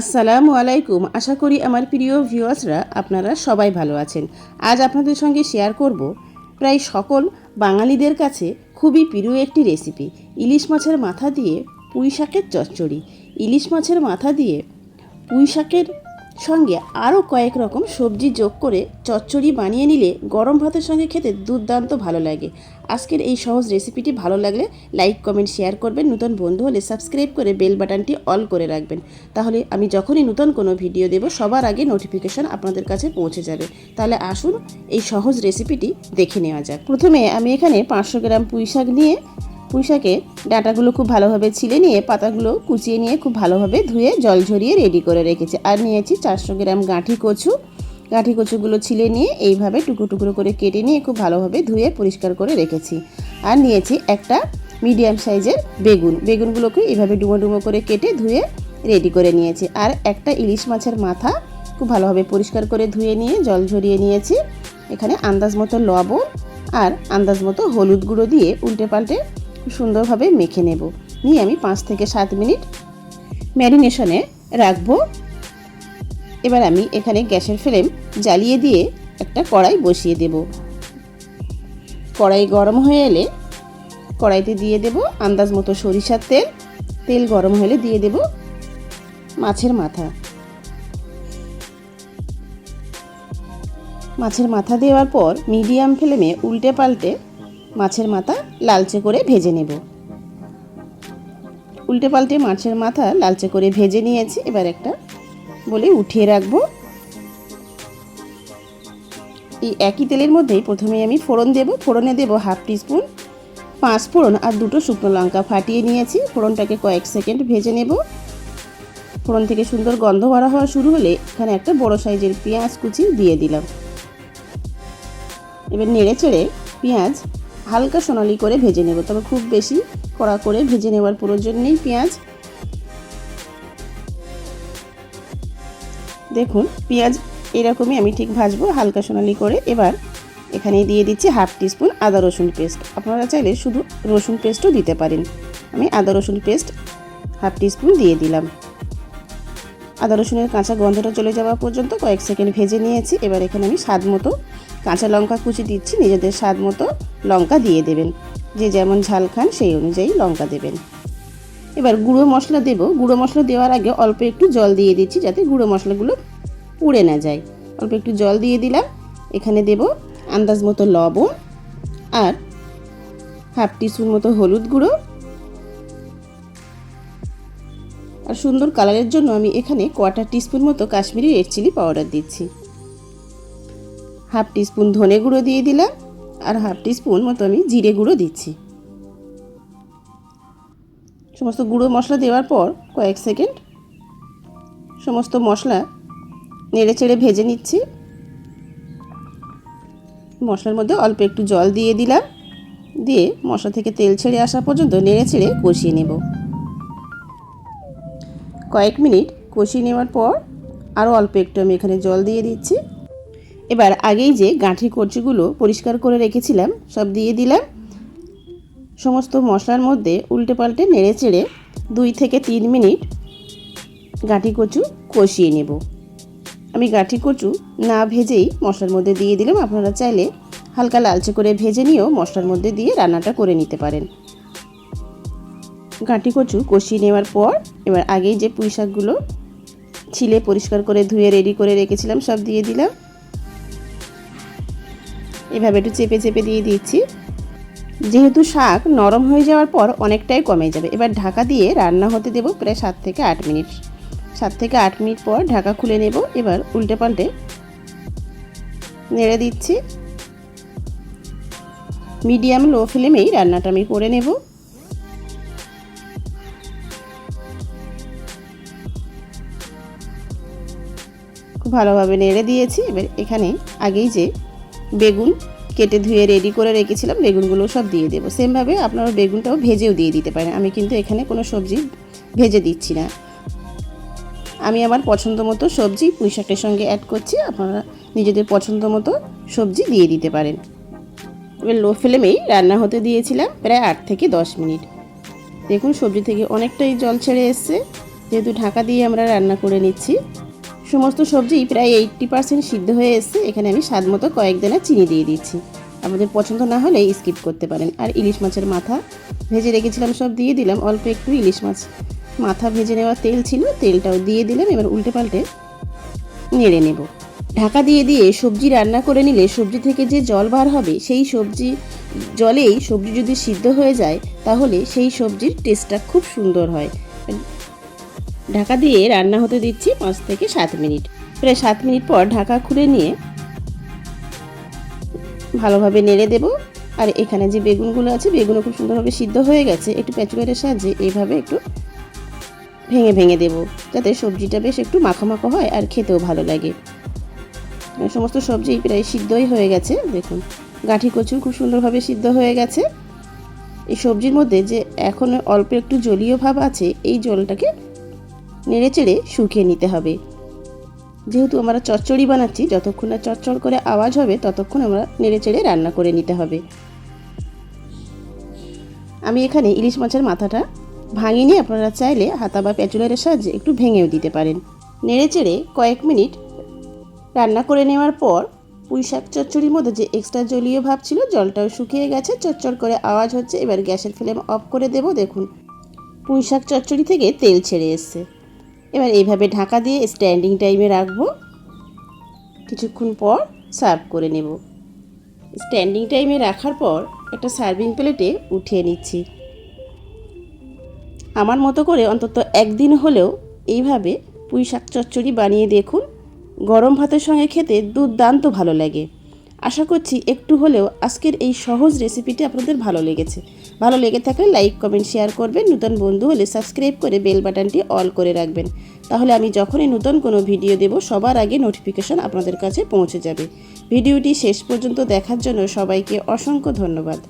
আসসালামু আলাইকুম। আশা করি আমার প্রিয় ভিউয়ার্সরা আপনারা সবাই ভালো আছেন। আজ আপনাদের সঙ্গে শেয়ার করব প্রায় সকল বাঙালিদের কাছে খুবই প্রিয় একটি রেসিপি, ইলিশ মাছের মাথা দিয়ে পুঁই শাকের চচ্চড়ি। ইলিশ মাছের মাথা দিয়ে পুঁই শাকের সঙ্গে আরও কয়েক রকম সবজি যোগ করে চচ্চড়ি বানিয়ে নিলে গরম ভাতের সঙ্গে খেতে দুর্দান্ত ভালো লাগে। আজকের এই সহজ রেসিপিটি ভালো লাগলে লাইক কমেন্ট শেয়ার করবেন, নতুন বন্ধু হলে সাবস্ক্রাইব করে বেল বাটনটি অল করে রাখবেন, তাহলে আমি যখনই নতুন কোনো ভিডিও দেব সবার আগে নোটিফিকেশন আপনাদের কাছে পৌঁছে যাবে। তাহলে আসুন এই সহজ রেসিপিটি দেখে নেওয়া যাক। প্রথমে আমি এখানে 500 গ্রাম পুঁই শাক নিয়ে পুঁই শাকের ডাঁটাগুলো খুব ভালোভাবে ছিলে নিয়ে পাতাগুলো কুচিয়ে নিয়ে খুব ভালোভাবে ধুয়ে জল ঝরিয়ে রেডি করে রেখেছি। আর নিয়েছি 400 গ্রাম গাঁঠি কচুগুলো ছিলে নিয়ে এইভাবে টুকরো টুকরো করে কেটে নিয়ে খুব ভালোভাবে ধুয়ে পরিষ্কার করে রেখেছি। আর নিয়েছি একটা মিডিয়াম সাইজের বেগুনগুলোকে এইভাবে ডুমো ডুমো করে কেটে ধুয়ে রেডি করে নিয়েছি। আর একটা ইলিশ মাছের মাথা খুব ভালোভাবে পরিষ্কার করে ধুয়ে নিয়ে জল ঝরিয়ে নিয়েছি। এখানে আন্দাজ মতো লবণ আর আন্দাজ মতো হলুদ গুঁড়ো দিয়ে উল্টে পাল্টে সুন্দরভাবে মেখে নেব। নিয়ে আমি 5 থেকে 7 মিনিট ম্যারিনেশনে রাখবো। এবার আমি এখানে গ্যাসের ফ্লেম জ্বালিয়ে দিয়ে একটা কড়াই বসিয়ে দেব। কড়াই গরম হয়ে এলে কড়াইতে দিয়ে দেব আন্দাজ মতো সরিষার তেল গরম হলে দিয়ে দেব মাছের মাথা দেওয়ার পর মিডিয়াম ফ্লেমে উল্টে পাল্টে মাছের মাথা লালচে করে ভেজে নেব। উল্টে পাল্টে মাছের মাথা লালচে করে ভেজে নিয়েছি। এবার একটা বলে উঠিয়ে রাখবো। এই একই তেলের মধ্যেই প্রথমে আমি ফোড়নে দেব হাফ টিস্পুন 5 ফোড়ন আর 2টো শুকনো লঙ্কা ফাটিয়ে নিয়েছি। ফোড়নটাকে কয়েক সেকেন্ড ভেজে নেব। ফোড়ন থেকে সুন্দর গন্ধ বার হওয়া শুরু হলে এখানে একটা বড় সাইজের পেঁয়াজ কুচি দিয়ে দিলাম। এবার নেড়ে চেড়ে পেঁয়াজ হালকা সোনালি করে ভেজে নেব, তবে খুব বেশি কড়া করে ভেজে নেওয়ার প্রয়োজন নেই। পেঁয়াজ দেখুন পেঁয়াজ এরকমই আমি ঠিক ভাজবো হালকা সোনালি করে। এবার এখানে দিয়ে দিচ্ছি হাফ টিস্পুন আদা রসুন পেস্ট। আপনারা চাইলে শুধু রসুন পেস্টও দিতে পারেন। আমি আদা রসুন পেস্ট হাফ টিস্পুন দিয়ে দিলাম। আদা রসুনের কাঁচা গন্ধটা চলে যাওয়া পর্যন্ত কয়েক সেকেন্ড ভেজে নিয়েছি। এবার এখানে আমি স্বাদ মতো কাঁচা লঙ্কা কুচি দিচ্ছি। নিজেদের স্বাদ মতো লঙ্কা দিয়ে দেবেন, যে যেমন ঝাল খান সেই অনুযায়ী লঙ্কা দেবেন। এবার গুঁড়ো মশলা দেব। গুঁড়ো মশলা দেওয়ার আগে অল্প একটু জল দিয়ে দিচ্ছি যাতে গুঁড়ো মশলাগুলো পুড়ে না যায়। অল্প একটু জল দিয়ে দিলাম। এখানে দেব আন্দাজ মতো লবণ আর হাফ টিস্পুন মতো হলুদ গুঁড়ো। আর সুন্দর কালারের জন্য আমি এখানে 1/4 টিস্পুন মতো কাশ্মীরি রেড চিলি পাউডার দিচ্ছি। হাফ টিস্পুন ধনে গুঁড়ো দিয়ে দিলাম আর হাফ টিস্পুন মতো আমি জিরে গুঁড়ো দিচ্ছি। সমস্ত গুঁড়ো মশলা দেওয়ার পর কয়েক সেকেন্ড সমস্ত মশলা নেড়ে চেড়ে ভেজে নিচ্ছি। মশলার মধ্যে অল্প একটু জল দিয়ে দিলাম। দিয়ে মশলা থেকে তেল ছেড়ে আসা পর্যন্ত নেড়ে চেড়ে কষিয়ে নেব। কয়েক মিনিট কষিয়ে নেওয়ার পর আরও অল্প একটু আমি এখানে জল দিয়ে দিচ্ছি। এবার আগেই যে গাঁঠি কচুগুলো পরিষ্কার করে রেখেছিলাম সব দিয়ে দিলাম। সমস্ত মশলার মধ্যে উল্টে পাল্টে নেড়ে চেড়ে 2 থেকে 3 মিনিট গাঁঠি কচু কষিয়ে নেব। আমি গাঁঠি কচু না ভেজেই মশলার মধ্যে দিয়ে দিলাম। আপনারা চাইলে হালকা লালচে করে ভেজে নিয়েও মশলার মধ্যে দিয়ে রান্নাটা করে নিতে পারেন। গাঁঠি কচু কষিয়ে নেওয়ার পর এবার আগেই যে পুঁই শাকগুলো ছিলে পরিষ্কার করে ধুয়ে রেডি করে রেখেছিলাম সব দিয়ে দিলাম। এভাবে একটু চেপে চেপে দিয়ে দিচ্ছি, যেহেতু শাক নরম হয়ে যাওয়ার পর অনেকটাই কমে যাবে। এবার ঢাকা দিয়ে রান্না হতে দেব প্রায় 7 থেকে 8 মিনিট। 7 থেকে 8 মিনিট পর ঢাকা খুলে নেব। এবার উল্টে পাল্টে নেড়ে দিচ্ছি। মিডিয়াম লো ফ্লেমেই রান্নাটা আমি করে নেব। খুব ভালোভাবে নেড়ে দিয়েছি। এবার এখানে আগেই যে বেগুন কেটে ধুয়ে রেডি করে রেখেছিলাম বেগুনগুলো সব দিয়ে দেবো। সেমভাবে আপনারা বেগুনটাও ভেজেও দিয়ে দিতে পারেন। আমি কিন্তু এখানে কোনো সবজি ভেজে দিচ্ছি না। আমি আমার পছন্দ মতো সবজি পুঁই শাকের সঙ্গে অ্যাড করছি। আপনারা নিজেদের পছন্দ মতো সবজি দিয়ে দিতে পারেন। এবার লো ফ্লেমেই রান্না হতে দিয়েছিলাম প্রায় 8 থেকে 10 মিনিট। দেখুন সবজি থেকে অনেকটাই জল ছেড়ে এসছে। যেহেতু ঢাকা দিয়ে আমরা রান্না করে নিচ্ছি। সমস্ত সবজি প্রায় 80% সিদ্ধ হয়ে এসেছে। এখানে আমি স্বাদ মতো কয়েক দানা চিনি দিয়ে দিচ্ছি। আপনাদের পছন্দ না হলে স্কিপ করতে পারেন। আর ইলিশ মাছের মাথা ভেজে রেখেছিলাম, সব দিয়ে দিলাম। অল্প একটু ইলিশ মাছ মাথা ভেজে নেওয়া তেল ছিল, তেলটাও দিয়ে দিলাম। এবার উল্টে পাল্টে নেড়ে নেব। ঢাকা দিয়ে দিয়ে সবজি রান্না করে নিলে সবজি থেকে যে জল বার হবে, সেই জলেই সবজি যদি সিদ্ধ হয়ে যায় তাহলে সেই সবজির টেস্টটা খুব সুন্দর হয়। ঢাকা দিয়ে রান্না হতে দিচ্ছি 5 থেকে 7 মিনিট। প্রায় 7 মিনিট পর ঢাকা খুলে নিয়ে ভালোভাবে নেড়ে দেব। আর এখানে যে বেগুনগুলো আছে, বেগুনও খুব সুন্দরভাবে সিদ্ধ হয়ে গেছে। একটু প্যাচুলারের সাহায্যে এইভাবে একটু ভেঙে ভেঙে দেব, যাতে সবজিটা বেশ একটু মাখো মাখো হয় আর খেতেও ভালো লাগে। সমস্ত সবজি প্রায় সিদ্ধই হয়ে গেছে। দেখুন, গাঁঠি কচু খুব সুন্দরভাবে সিদ্ধ হয়ে গেছে। এই সবজির মধ্যে যে এখন অল্প একটু জলীয় ভাব আছে, এই জলটাকে নেড়ে চেড়ে শুকিয়ে নিতে হবে। যেহেতু আমরা চচ্চড়ি বানাচ্ছি, যতক্ষণ না চচ্চড় করে আওয়াজ হবে ততক্ষণ আমরা নেড়ে চেড়ে রান্না করে নিতে হবে। আমি এখানে ইলিশ মাছের মাথাটা ভাঙিনি, আপনারা চাইলে হাতা বা প্যাচুলারের সাহায্যে একটু ভেঙেও দিতে পারেন। নেড়ে চেড়ে কয়েক মিনিট রান্না করে নেওয়ার পর পুঁই শাক চচ্চড়ির মধ্যে যে এক্সট্রা জলীয় ভাব ছিল, জলটাও শুকিয়ে গেছে, চচ্চড় করে আওয়াজ হচ্ছে। এবার গ্যাসের ফ্লেম অফ করে দেব। দেখুন, পুঁই শাক চচ্চড়ি থেকে তেল ছেড়ে এসছে। এবার এইভাবে ঢাকা দিয়ে স্ট্যান্ডিং টাইমে রাখবো। কিছুক্ষণ পর সার্ভ করে নেব। স্ট্যান্ডিং টাইমে রাখার পর একটা সার্ভিং প্লেটে উঠিয়ে নিচ্ছি। আমার মতো করে অন্তত একদিন হলেও এইভাবে পুঁই শাক চচ্চড়ি বানিয়ে দেখুন। গরম ভাতের সঙ্গে খেতে দুর্দান্ত ভালো লাগে। আশা করছি একটু হলেও আজকের এই সহজ রেসিপিটি আপনাদের ভালো লেগেছে। ভালো লেগে থাকলে লাইক, কমেন্ট, শেয়ার করবেন। নতুন বন্ধু হলে সাবস্ক্রাইব করে বেল বাটনটি অল করে রাখবেন। তাহলে আমি যখনই নতুন কোনো ভিডিও দেব, সবার আগে নোটিফিকেশন আপনাদের কাছে পৌঁছে যাবে। ভিডিওটি শেষ পর্যন্ত দেখার জন্য সবাইকে অসংখ্য ধন্যবাদ।